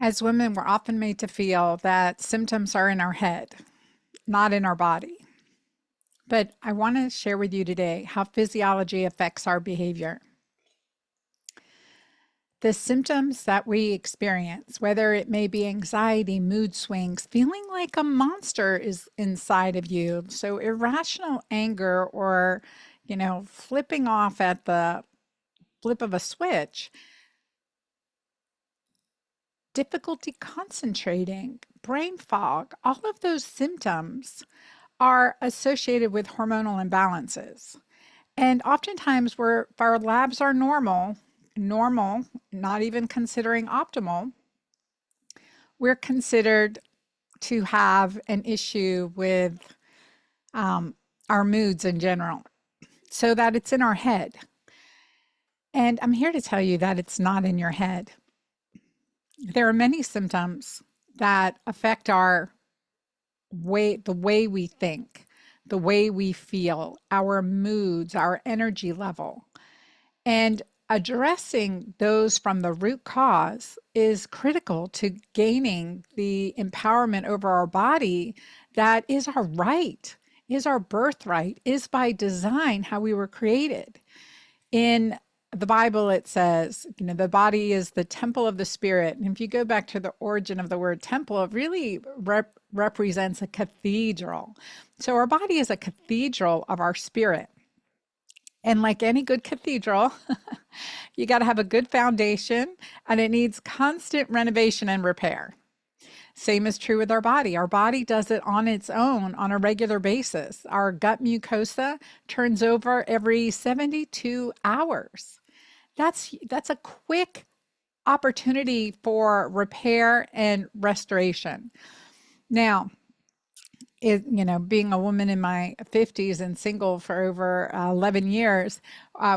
As women, we're often made to feel that symptoms are in our head, not in our body. But I want to share with you today how physiology affects our behavior. The symptoms that we experience, whether it may be anxiety, mood swings, feeling like a monster is inside of you, so irrational anger or, flipping off at the flip of a switch, difficulty concentrating, brain fog, all of those symptoms are associated with hormonal imbalances. And oftentimes, where if our labs are normal, not even considering optimal, we're considered to have an issue with our moods in general, so that it's in our head. And I'm here to tell you that it's not in your head. There are many symptoms that affect the way we think, the way we feel, our moods, our energy level. And addressing those from the root cause is critical to gaining the empowerment over our body that is our right, is our birthright, is by design how we were created. In the Bible, it says, the body is the temple of the spirit. And if you go back to the origin of the word temple, it really represents a cathedral. So our body is a cathedral of our spirit. And like any good cathedral, you got to have a good foundation, and it needs constant renovation and repair. Same is true with our body. Our body does it on its own on a regular basis. Our gut mucosa turns over every 72 hours. That's a quick opportunity for repair and restoration. Now, being a woman in my 50s and single for over 11 years,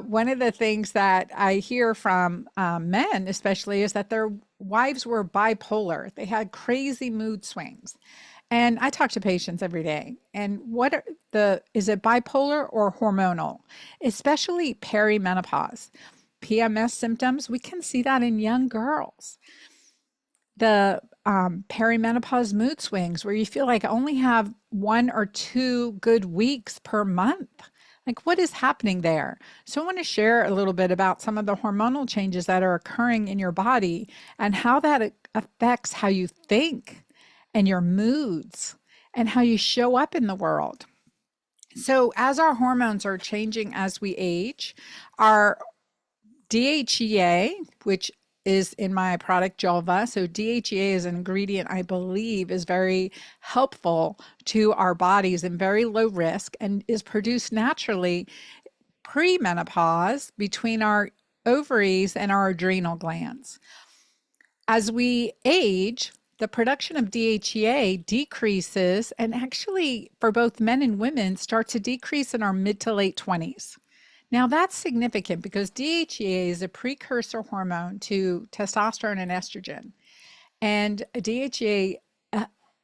one of the things that I hear from men especially is that their wives were bipolar. They had crazy mood swings. And I talk to patients every day. And is it bipolar or hormonal? Especially perimenopause. PMS symptoms, we can see that in young girls. The perimenopause mood swings, where you feel like I only have 1 or 2 good weeks per month. Like, what is happening there? So I want to share a little bit about some of the hormonal changes that are occurring in your body and how that affects how you think and your moods and how you show up in the world. So as our hormones are changing as we age, our DHEA, which is in my product Jolva. So DHEA is an ingredient I believe is very helpful to our bodies and very low risk, and is produced naturally pre-menopause between our ovaries and our adrenal glands. As we age, the production of DHEA decreases, and actually for both men and women starts to decrease in our mid to late 20s. Now that's significant because DHEA is a precursor hormone to testosterone and estrogen. And DHEA,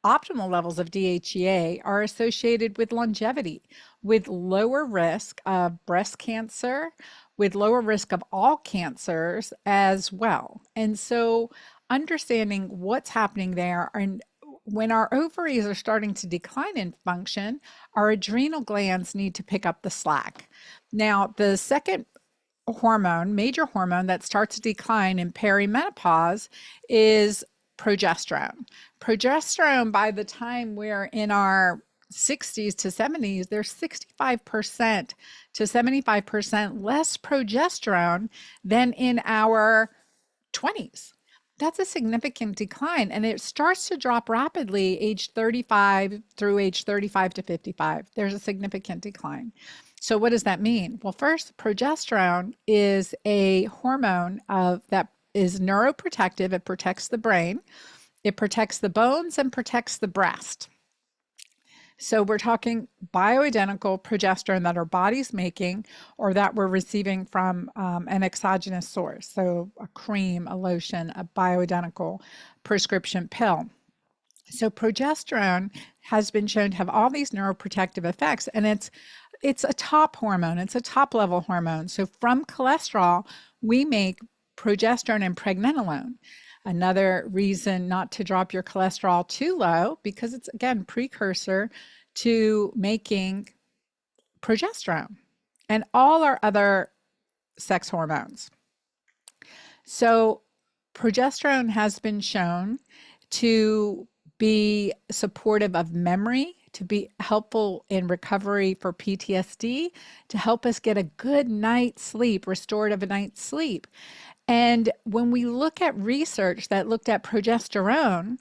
optimal levels of DHEA are associated with longevity, with lower risk of breast cancer, with lower risk of all cancers as well. And so understanding what's happening there, and when our ovaries are starting to decline in function, our adrenal glands need to pick up the slack. Now, the second major hormone that starts to decline in perimenopause is progesterone. Progesterone, by the time we're in our 60s to 70s, there's 65% to 75% less progesterone than in our 20s. That's a significant decline, and it starts to drop rapidly age 35 through age 35 to 55. There's a significant decline. So what does that mean? Well, first, progesterone is a hormone that is neuroprotective. It protects the brain, it protects the bones, and protects the breast. So we're talking bioidentical progesterone that our body's making or that we're receiving from an exogenous source. So a cream, a lotion, a bioidentical prescription pill. So progesterone has been shown to have all these neuroprotective effects, and it's a top hormone. It's a top level hormone. So from cholesterol, we make progesterone and pregnenolone. Another reason not to drop your cholesterol too low, because it's, again, precursor to making progesterone and all our other sex hormones. So progesterone has been shown to be supportive of memory, to be helpful in recovery for PTSD, to help us get a good night's sleep, restorative night's sleep. And when we look at research that looked at progesterone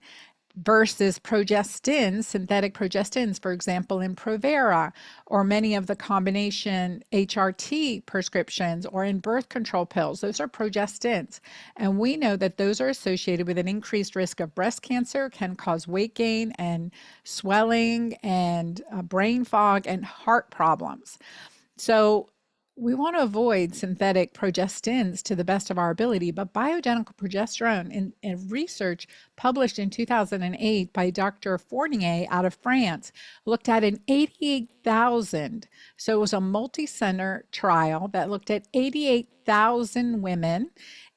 versus progestins, synthetic progestins, for example, in Provera, or many of the combination HRT prescriptions, or in birth control pills, those are progestins. And we know that those are associated with an increased risk of breast cancer, can cause weight gain and swelling and brain fog and heart problems. So we want to avoid synthetic progestins to the best of our ability, but bioidentical progesterone in research published in 2008 by Dr. Fournier out of France looked at an 88,000. So it was a multi-center trial that looked at 88,000 women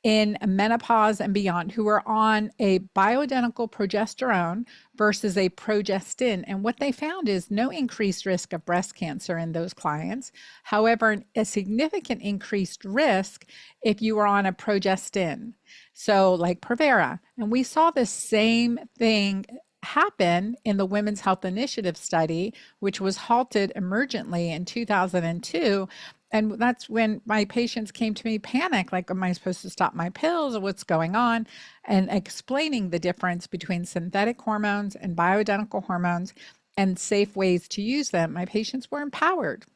in menopause and beyond who were on a bioidentical progesterone versus a progestin. And what they found is no increased risk of breast cancer in those clients. However, a significant increased risk if you were on a progestin. So like Provera. And we saw the same thing happen in the Women's Health Initiative study, which was halted emergently in 2002. And that's when my patients came to me panicked, like, am I supposed to stop my pills or what's going on? And explaining the difference between synthetic hormones and bioidentical hormones and safe ways to use them. My patients were empowered,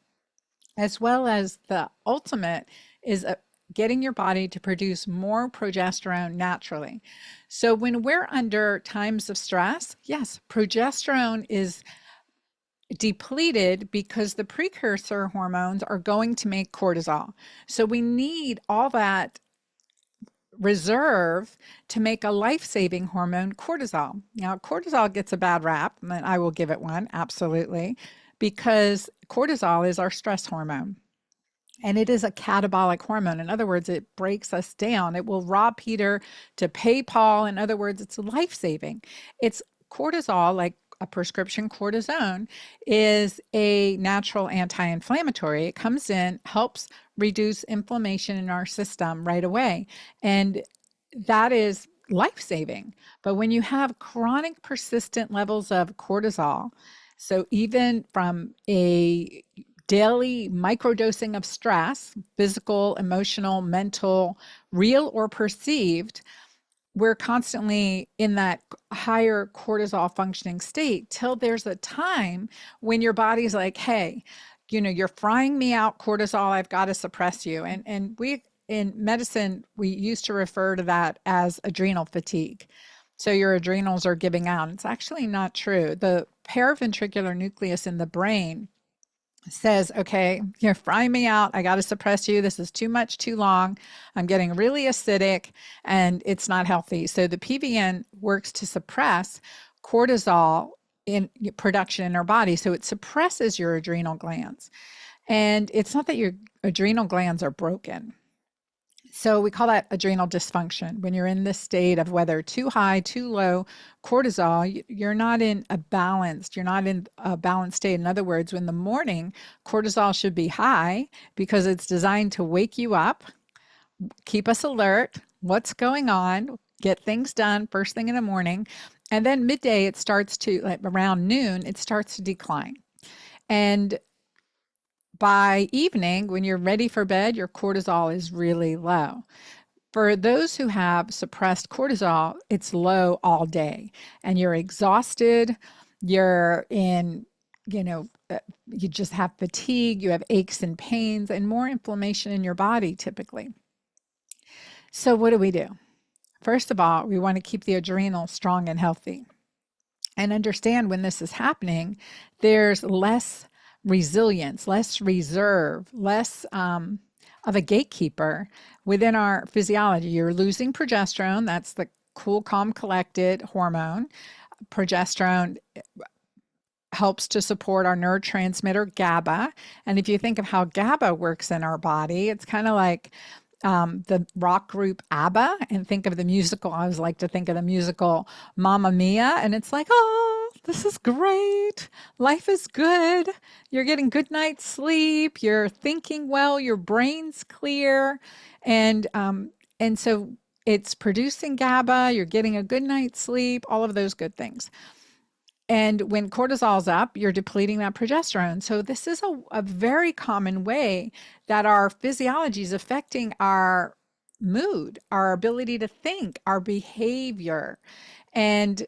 as well as the ultimate is getting your body to produce more progesterone naturally. So when we're under times of stress, yes, progesterone is depleted because the precursor hormones are going to make cortisol. So we need all that reserve to make a life-saving hormone, cortisol. Now, cortisol gets a bad rap, and I will give it one, absolutely, because cortisol is our stress hormone. And it is a catabolic hormone. In other words, it breaks us down. It will rob Peter to pay Paul. In other words, it's life-saving. It's cortisol, like a prescription cortisone, is a natural anti-inflammatory. It comes in, helps reduce inflammation in our system right away. And that is life-saving. But when you have chronic persistent levels of cortisol, so even from a daily microdosing of stress, physical, emotional, mental, real or perceived, we're constantly in that higher cortisol functioning state till there's a time when your body's like, hey, you're frying me out cortisol, I've got to suppress you. And we, in medicine, we used to refer to that as adrenal fatigue. So your adrenals are giving out. It's actually not true. The paraventricular nucleus in the brain says, okay, you're frying me out. I got to suppress you. This is too much, too long. I'm getting really acidic and it's not healthy. So the PVN works to suppress cortisol in production in our body. So it suppresses your adrenal glands. And it's not that your adrenal glands are broken. So we call that adrenal dysfunction. When you're in this state of whether too high, too low cortisol, you're not in a balanced state. In other words, in the morning, cortisol should be high because it's designed to wake you up, keep us alert, what's going on, get things done first thing in the morning. And then midday, it starts to, like around noon, it starts to decline. And by evening, when you're ready for bed, your cortisol is really low. For those who have suppressed cortisol, it's low all day and you're exhausted. You're in, you just have fatigue, you have aches and pains and more inflammation in your body typically. So what do we do? First of all, we want to keep the adrenal strong and healthy and understand when this is happening, there's less resilience, less reserve, less of a gatekeeper within our physiology. You're losing progesterone. That's the cool, calm, collected hormone. Progesterone helps to support our neurotransmitter GABA. And if you think of how GABA works in our body, it's kind of like the rock group ABBA and think of the musical. I always like to think of the musical Mamma Mia, and it's like, oh, this is great. Life is good. You're getting good night's sleep. You're thinking well. Your brain's clear, and so it's producing GABA. You're getting a good night's sleep. All of those good things. And when cortisol's up, you're depleting that progesterone. So this is a very common way that our physiology is affecting our mood, our ability to think, our behavior. And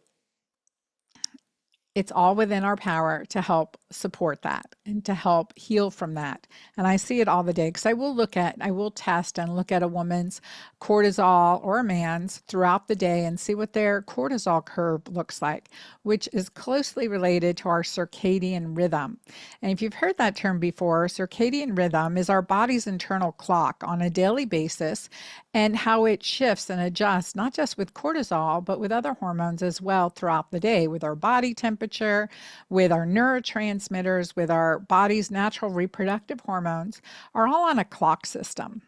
it's all within our power to help support that and to help heal from that. And I see it all the day because I will test and look at a woman's cortisol or a man's throughout the day and see what their cortisol curve looks like, which is closely related to our circadian rhythm. And if you've heard that term before, circadian rhythm is our body's internal clock on a daily basis and how it shifts and adjusts, not just with cortisol, but with other hormones as well throughout the day, with our body temperature, with our neurotransmitters, with our body's natural reproductive hormones, are all on a clock system.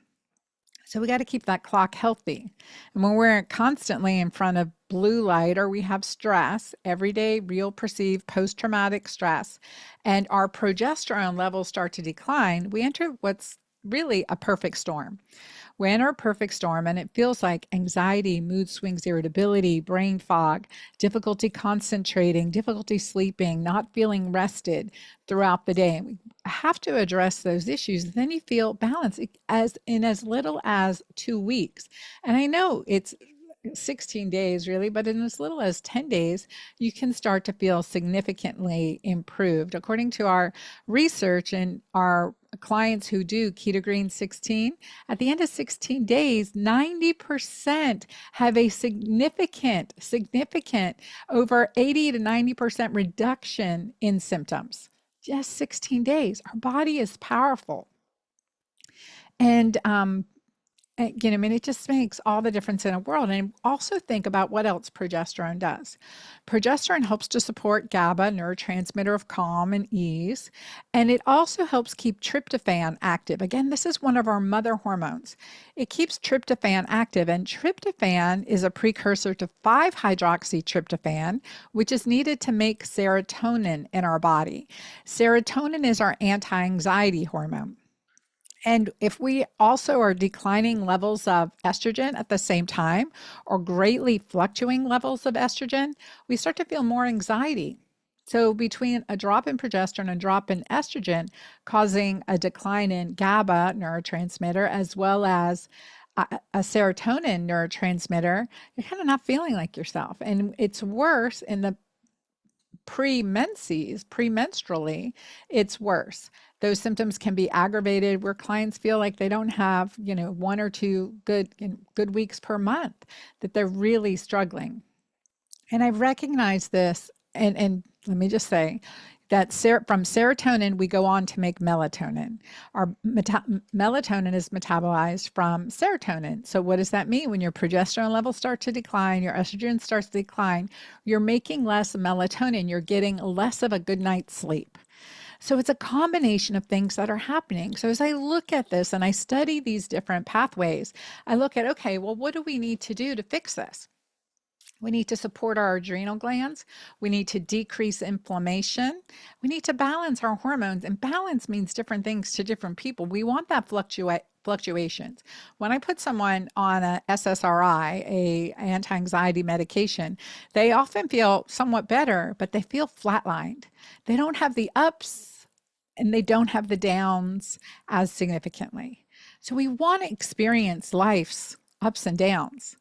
So we got to keep that clock healthy. And when we're constantly in front of blue light or we have stress, everyday real perceived post-traumatic stress, and our progesterone levels start to decline, we enter what's really a perfect storm. We're in our perfect storm, and it feels like anxiety, mood swings, irritability, brain fog, difficulty concentrating, difficulty sleeping, not feeling rested throughout the day. And we have to address those issues. Then you feel balanced as little as 2 weeks. And I know it's 16 days really, but in as little as 10 days, you can start to feel significantly improved. According to our research and our clients who do keto-green 16, at the end of 16 days, 90% have a significant, over 80 to 90% reduction in symptoms. Just 16 days. Our body is powerful. And I mean, it just makes all the difference in the world. And also think about what else progesterone does. Progesterone helps to support GABA, neurotransmitter of calm and ease, and it also helps keep tryptophan active. Again, this is one of our mother hormones. It keeps tryptophan active, and tryptophan is a precursor to 5-hydroxytryptophan, which is needed to make serotonin in our body. Serotonin is our anti-anxiety hormone. And if we also are declining levels of estrogen at the same time or greatly fluctuating levels of estrogen, we start to feel more anxiety. So between a drop in progesterone and drop in estrogen causing a decline in GABA neurotransmitter as well as a serotonin neurotransmitter, you're kind of not feeling like yourself. And it's worse in the premenstrually, it's worse. Those symptoms can be aggravated where clients feel like they don't have, 1 or 2 good weeks per month, that they're really struggling. And I've recognized this, and let me just say that from serotonin, we go on to make melatonin. Our melatonin is metabolized from serotonin. So what does that mean? When your progesterone levels start to decline, your estrogen starts to decline, you're making less melatonin. You're getting less of a good night's sleep. So it's a combination of things that are happening. So as I look at this and I study these different pathways, I look at, okay, well, what do we need to do to fix this? We need to support our adrenal glands. We need to decrease inflammation. We need to balance our hormones. And balance means different things to different people. We want that fluctuations. When I put someone on a SSRI, a anti-anxiety medication, they often feel somewhat better, but they feel flatlined. They don't have the ups and they don't have the downs as significantly. So we want to experience life's ups and downs.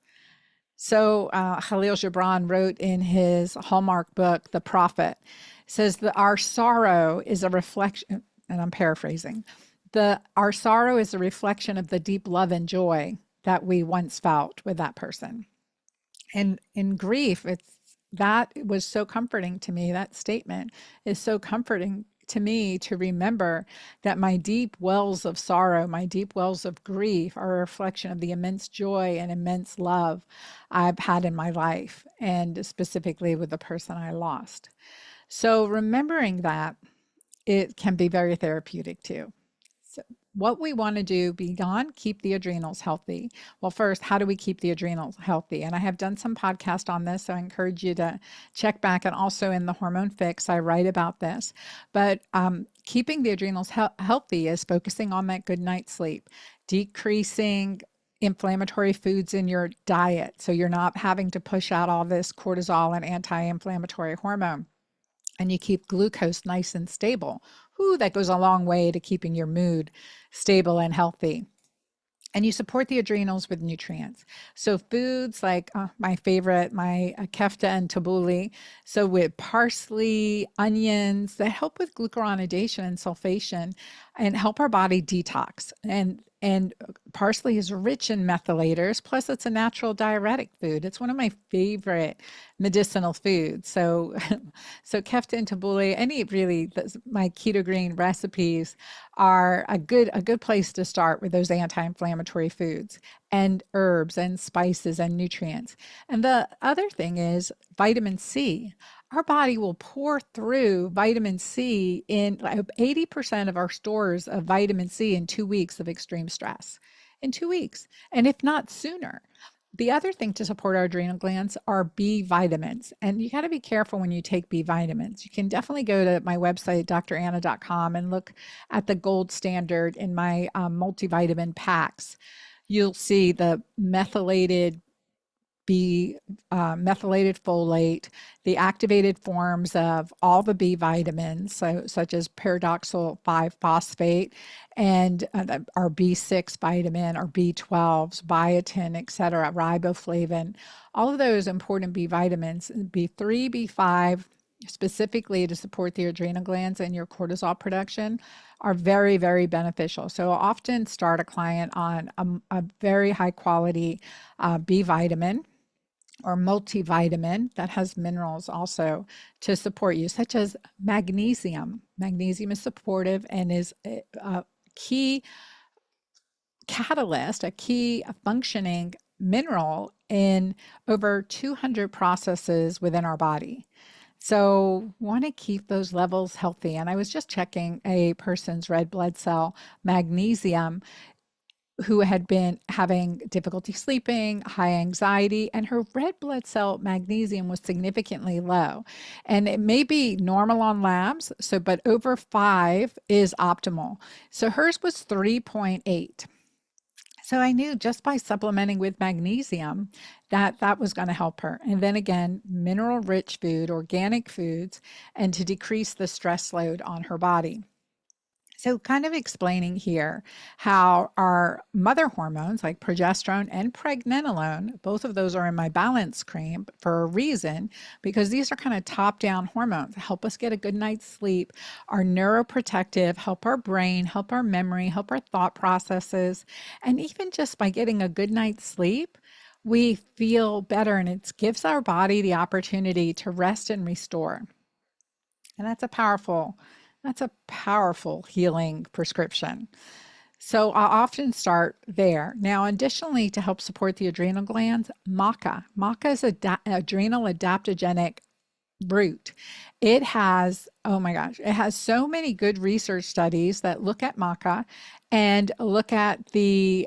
So Khalil Gibran wrote in his Hallmark book, The Prophet, says that our sorrow is a reflection, and I'm paraphrasing, our sorrow is a reflection of the deep love and joy that we once felt with that person. And in grief, that was so comforting to me. That statement is so comforting to me to remember that my deep wells of sorrow, my deep wells of grief are a reflection of the immense joy and immense love I've had in my life, and specifically with the person I lost. So remembering that, it can be very therapeutic too. So what we want to do beyond keep the adrenals healthy. Well, first, how do we keep the adrenals healthy? And I have done some podcast on this, so I encourage you to check back. And also in the Hormone Fix, I write about this. But keeping the adrenals healthy is focusing on that good night's sleep, decreasing inflammatory foods in your diet so you're not having to push out all this cortisol and anti-inflammatory hormone, and you keep glucose nice and stable. Ooh, that goes a long way to keeping your mood stable and healthy. And you support the adrenals with nutrients. So foods like my favorite, my kefta and tabbouleh. So with parsley, onions that help with glucuronidation and sulfation and help our body detox. And parsley is rich in methylators, plus it's a natural diuretic food. It's one of my favorite medicinal foods. So so kefta and tabbouleh, any really my keto-green recipes are a good place to start with those anti-inflammatory foods and herbs and spices and nutrients. And the other thing is vitamin C. Our body will pour through vitamin C in like 80% of our stores of vitamin C in 2 weeks of extreme stress. In 2 weeks, and if not sooner. The other thing to support our adrenal glands are B vitamins. And you got to be careful when you take B vitamins. You can definitely go to my website, dranna.com, and look at the gold standard in my multivitamin packs. You'll see the methylated methylated folate, the activated forms of all the B vitamins, such as pyridoxal 5-phosphate, and our B6 vitamin, our B12s, biotin, etc., riboflavin, all of those important B vitamins, B3, B5, specifically to support the adrenal glands and your cortisol production, are very, very beneficial. So I'll often start a client on a very high quality B vitamin or multivitamin that has minerals also to support you, such as magnesium. Magnesium is supportive and is a key catalyst, a key functioning mineral in over 200 processes within our body. So want to keep those levels healthy. And I was just checking a person's red blood cell magnesium who had been having difficulty sleeping, high anxiety, and her red blood cell magnesium was significantly low. And it may be normal on labs, but over 5 is optimal. So hers was 3.8. So I knew just by supplementing with magnesium that was going to help her. And then again, mineral rich food, organic foods, and to decrease the stress load on her body. So kind of explaining here how our mother hormones like progesterone and pregnenolone, both of those are in my balance cream for a reason, because these are kind of top-down hormones, help us get a good night's sleep, are neuroprotective, help our brain, help our memory, help our thought processes. And even just by getting a good night's sleep, we feel better, and it gives our body the opportunity to rest and restore. And that's a powerful healing prescription. So I often start there. Now, additionally, to help support the adrenal glands, maca. Maca is an adrenal adaptogenic root. It has, oh my gosh, it has so many good research studies that look at maca and look at the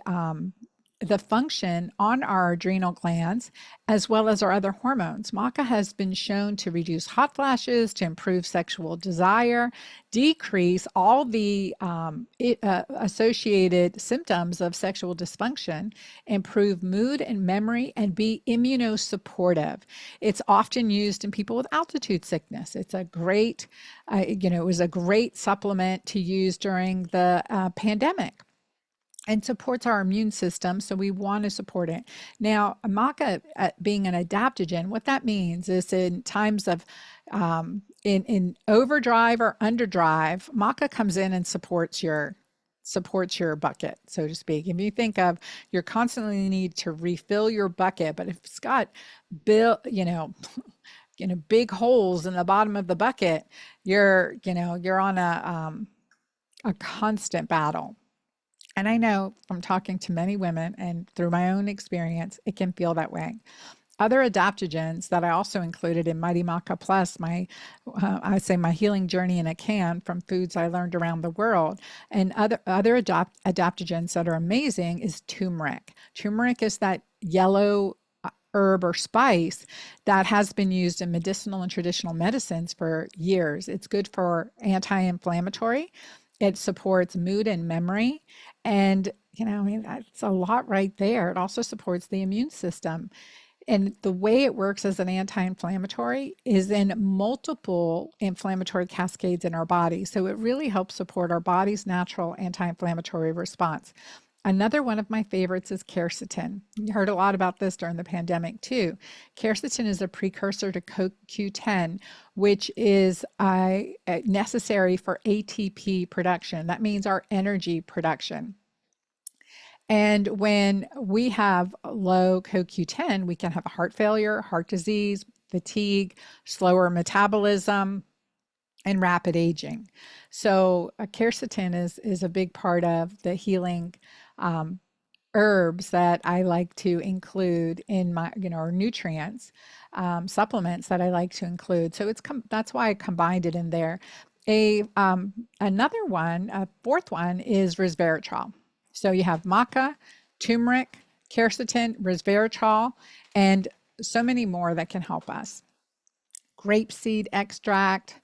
function on our adrenal glands as well as our other hormones. Maca has been shown to reduce hot flashes, to improve sexual desire, decrease all the associated symptoms of sexual dysfunction, improve mood and memory, and be immunosupportive. It's often used in people with altitude sickness. It's a great, it was a great supplement to use during the pandemic, and supports our immune system, so we want to support it. Now, maca being an adaptogen, what that means is in times of in overdrive or underdrive, maca comes in and supports your bucket, so to speak. If you think of, you're constantly need to refill your bucket, but if it's got big holes in the bottom of the bucket, you're on a constant battle. And I know from talking to many women and through my own experience, it can feel that way. Other adaptogens that I also included in Mighty Maca Plus, I say my healing journey in a can from foods I learned around the world, and other adaptogens that are amazing is turmeric. Turmeric is that yellow herb or spice that has been used in medicinal and traditional medicines for years. It's good for anti-inflammatory. It supports mood and memory. And, I mean, that's a lot right there. It also supports the immune system. And the way it works as an anti-inflammatory is in multiple inflammatory cascades in our body. So it really helps support our body's natural anti-inflammatory response. Another one of my favorites is quercetin. You heard a lot about this during the pandemic too. Quercetin is a precursor to CoQ10, which is necessary for ATP production. That means our energy production. And when we have low CoQ10, we can have heart failure, heart disease, fatigue, slower metabolism, and rapid aging. So quercetin is a big part of the healing herbs that I like to include in my, or nutrients, supplements that I like to include. So that's why I combined it in there. Another one, a fourth one is resveratrol. So you have maca, turmeric, quercetin, resveratrol, and so many more that can help us. Grapeseed extract,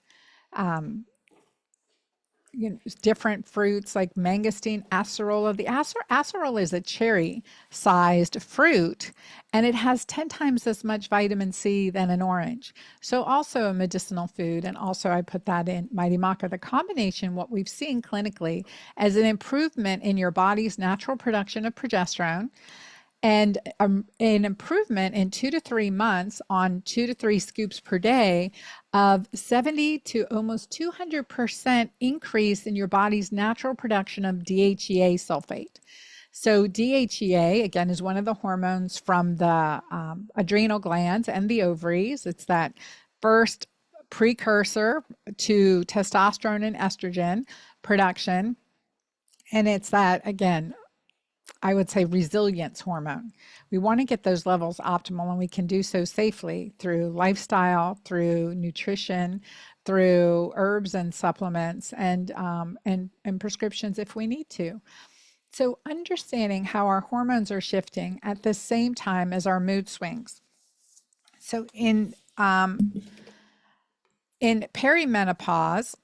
different fruits like mangosteen, acerola. The acerola is a cherry-sized fruit, and it has 10 times as much vitamin C than an orange. So also a medicinal food, and also I put that in Mighty Maca. The combination, what we've seen clinically, as an improvement in your body's natural production of progesterone, and an improvement in 2 to 3 months on 2 to 3 scoops per day of 70 to almost 200% increase in your body's natural production of DHEA sulfate. So DHEA, again, is one of the hormones from the adrenal glands and the ovaries. It's that first precursor to testosterone and estrogen production. And it's that, again, I would say resilience hormone. We want to get those levels optimal, and we can do so safely through lifestyle, through nutrition, through herbs and supplements, and prescriptions if we need to. So understanding how our hormones are shifting at the same time as our mood swings. So in perimenopause,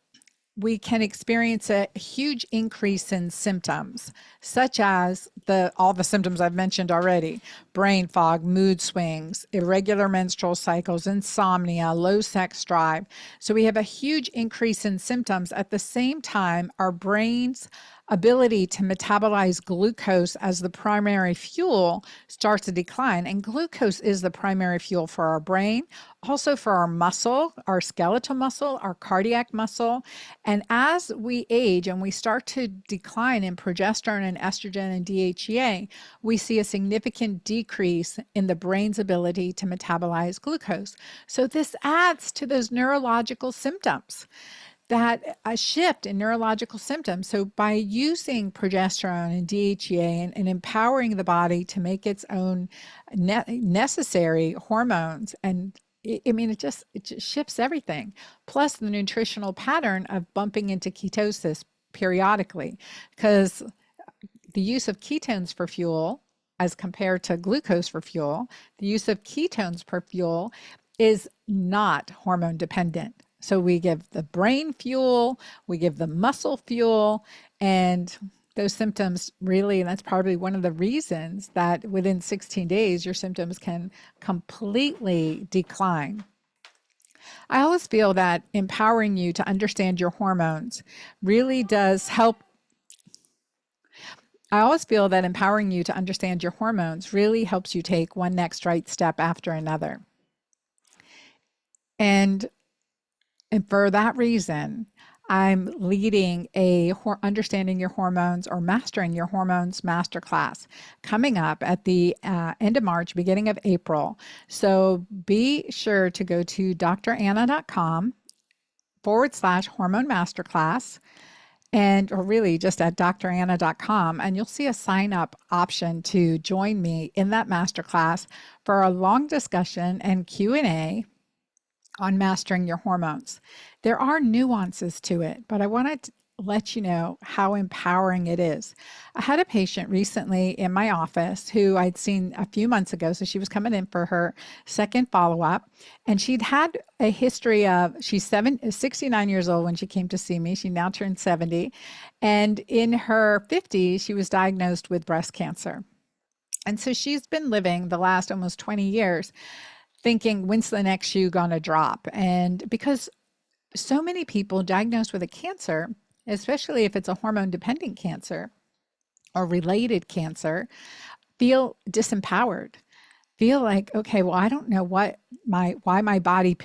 we can experience a huge increase in symptoms, such as all the symptoms I've mentioned already: brain fog, mood swings, irregular menstrual cycles, insomnia, low sex drive. So we have a huge increase in symptoms. At the same time, our brain's ability to metabolize glucose as the primary fuel starts to decline. And glucose is the primary fuel for our brain, also for our muscle, our skeletal muscle, our cardiac muscle. And as we age and we start to decline in progesterone and estrogen and DHEA, we see a significant decrease in the brain's ability to metabolize glucose. So this adds to those neurological symptoms, that a shift in neurological symptoms. So by using progesterone and DHEA and empowering the body to make its own necessary hormones, and it just shifts everything. Plus the nutritional pattern of bumping into ketosis periodically, because the use of ketones for fuel as compared to glucose for fuel, the use of ketones for fuel is not hormone dependent. So we give the brain fuel, we give the muscle fuel, and those symptoms really, and that's probably one of the reasons that within 16 days, your symptoms can completely decline. I always feel that empowering you to understand your hormones really does help. I always feel that empowering you to understand your hormones really helps you take one next right step after another. And for that reason, I'm leading a Understanding Your Hormones or Mastering Your Hormones masterclass coming up at the end of March, beginning of April. So be sure to go to dranna.com/hormone masterclass. or really just at dranna.com, and you'll see a sign up option to join me in that masterclass for a long discussion and Q&A on mastering your hormones. There are nuances to it, but I want to let you know how empowering it is. I had a patient recently in my office who I'd seen a few months ago. So she was coming in for her second follow up, and she'd had a history of, she's 69 years old when she came to see me. She now turned 70. And in her 50s, she was diagnosed with breast cancer. And so she's been living the last almost 20 years thinking, when's the next shoe going to drop? And because so many people diagnosed with a cancer, especially if it's a hormone dependent cancer or related cancer, feel disempowered, feel like, okay, well, I don't know why my body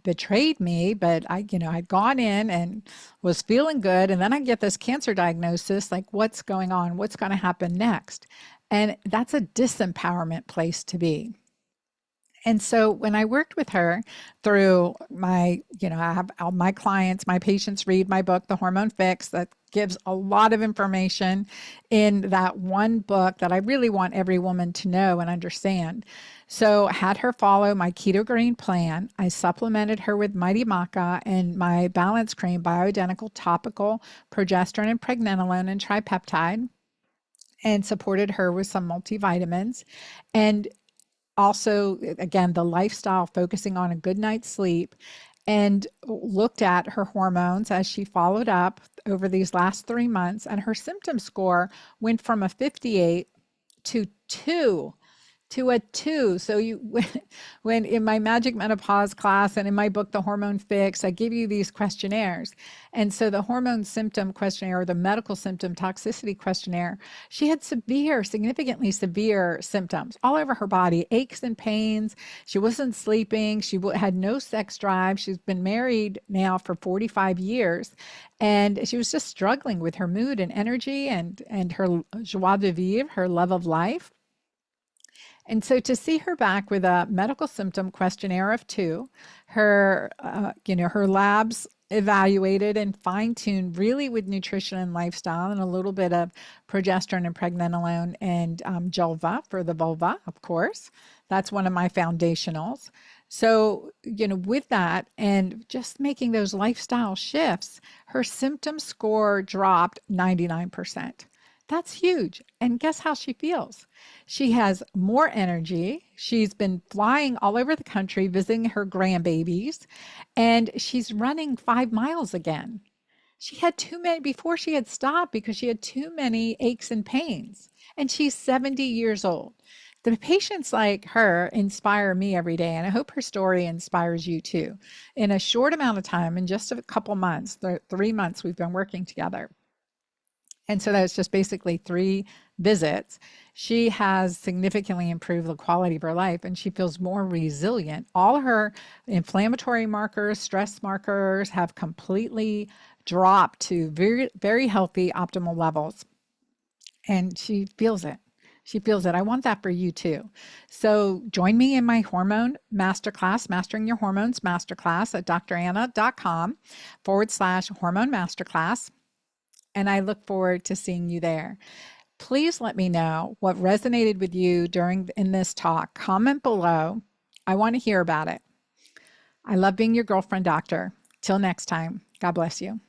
betrayed me, but I'd gone in and was feeling good. And then I get this cancer diagnosis, like what's going on? What's going to happen next? And that's a disempowerment place to be. And so when I worked with her through I have all my clients, my patients read my book, The Hormone Fix, that gives a lot of information in that one book that I really want every woman to know and understand. So I had her follow my keto-green plan. I supplemented her with Mighty Maca and my Balance Cream, bioidentical topical progesterone and pregnenolone and tripeptide, and supported her with some multivitamins. And also, again, the lifestyle, focusing on a good night's sleep, and looked at her hormones as she followed up over these last 3 months. And her symptom score went from a 58 to 2. To a 2. So when in my Magic Menopause class and in my book, The Hormone Fix, I give you these questionnaires. And so the hormone symptom questionnaire, or the medical symptom toxicity questionnaire, she had significantly severe symptoms all over her body, aches and pains. She wasn't sleeping. She had no sex drive. She's been married now for 45 years. And she was just struggling with her mood and energy and her joie de vivre, her love of life. And so to see her back with a medical symptom questionnaire of 2, her, her labs evaluated and fine-tuned really with nutrition and lifestyle, and a little bit of progesterone and pregnenolone and Julva for the vulva, of course. That's one of my foundationals. So, with that and just making those lifestyle shifts, her symptom score dropped 99%. That's huge. And guess how she feels? She has more energy. She's been flying all over the country visiting her grandbabies, and she's running 5 miles again. She had too many before. She had stopped because she had too many aches and pains, and she's 70 years old. The patients like her inspire me every day, and I hope her story inspires you too. In a short amount of time, in just a couple months, 3 months we've been working together, and so that's just basically 3 visits. She has significantly improved the quality of her life, and she feels more resilient. All her inflammatory markers, stress markers have completely dropped to very, very healthy, optimal levels. And she feels it. She feels it. I want that for you too. So join me in my hormone masterclass, Mastering Your Hormones masterclass at dranna.com/hormone masterclass. And I look forward to seeing you there. Please let me know what resonated with you in this talk. Comment below. I want to hear about it. I love being your girlfriend doctor. Till next time, God bless you.